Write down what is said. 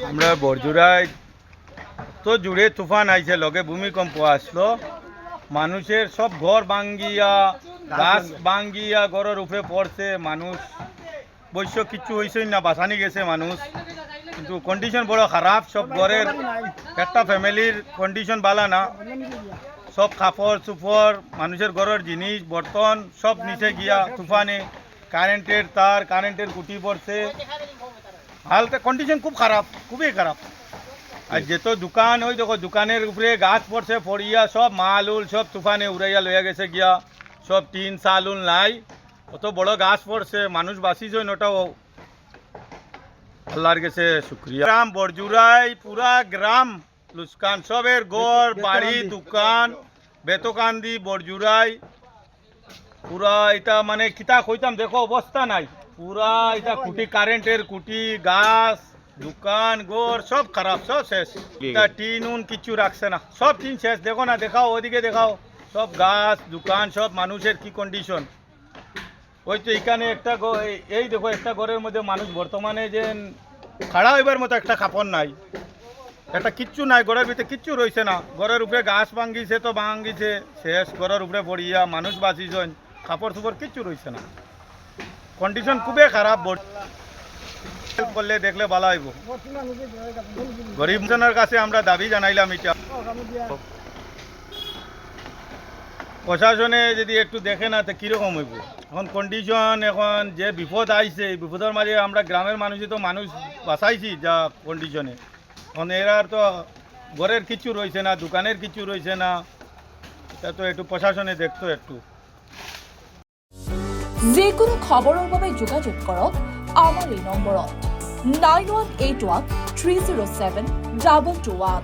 আমরা বরজুরায় তো জুড়ে তুফান আইছে, লগে ভূমিকম্প আসলো, মানুষের সব ঘর ভাঙ্গিয়া গাছ ভাঙ্গিয়া ঘরের উপরে পড়ছে, মানুষ বৈশ্য কিচ্ছু হয়েছে না, বাঁচানি গেছে মানুষ, কিন্তু কন্ডিশন বড় খারাপ। সব ঘরের একটা ফ্যামিলির কন্ডিশন ভালো না, সব কাপড় চুপড় মানুষের ঘরের জিনিস বর্তন সব নিচে গিয়া তুফানে, কারেন্টের তার কারেন্টের কুটি পড়ছে, হালকা কন্ডিশন খুব খারাপ, খুবই খারাপ। আর যেত দোকান ওই দেখো দোকানের উপরে গাছ পড়ছে, পড়িয়া সব মাল উল সব তুফানে উড়াইয়া লইয়া গেছে গিয়া, সব টিন চাল উল নাই, অত বড় গাছ পড়ছে, মানুষ বাঁচিছে ওটাও আল্লাহর গেছে শুক্রিয়া। গ্রাম বরজুরাই পুরা গ্রাম লুসকান, সবের ঘর বাড়ি দোকান বেতকান্দি বরজুরাই পুরা এটা মানে কিতা কইতাম দেখো অবস্থা নাই, পুরা এটা কুটি কারেন্টের কুটি গাছ দোকান ঘর সব খারাপ, সব শেষ। টিন উন কিছু রাখছে না, সব টিন শেষ। দেখো না, দেখাও ওদিকে দেখাও, সব গাছ দোকান সব মানুষের কি কন্ডিশন। ওই তো এখানে একটা এই দেখো একটা ঘরের মধ্যে মানুষ বর্তমানে যে খাড়া হইবার মতো একটা কাপড় নাই, একটা কিচ্ছু নাই, ঘরের ভিতরে কিচ্ছু রয়েছে না, ঘরের উপরে গাছ ভাঙ্গিছে তো ভাঙ্গিছে শেষ, ঘরের উপরে পড়িয়া মানুষ বাঁচিছেন, কাপড় চোপড় কিচ্ছু রয়েছে না, কন্ডিশন খুবই খারাপ। করলে দেখলে ভালো হইব। গরিব জনের কাছে আমরা দাবি জানাইলাম এটা, প্রশাসনে যদি একটু দেখে না তো কীরকম হইব। এখন কন্ডিশন এখন যে বিপদ আইছে, এই বিপদের মাঝে আমরা গ্রামের মানুষই তো মানুষ বাঁচাইছি যা কন্ডিশনে, এখন এরার তো ঘরের কিছু রয়েছে না, দোকানের কিছু রয়েছে না, এটা তো একটু প্রশাসনে দেখতো একটু। যিকোনো খবৰৰ বাবে যোগাযোগ কৰক আমাৰ এই নম্বৰত 9181 307 2221।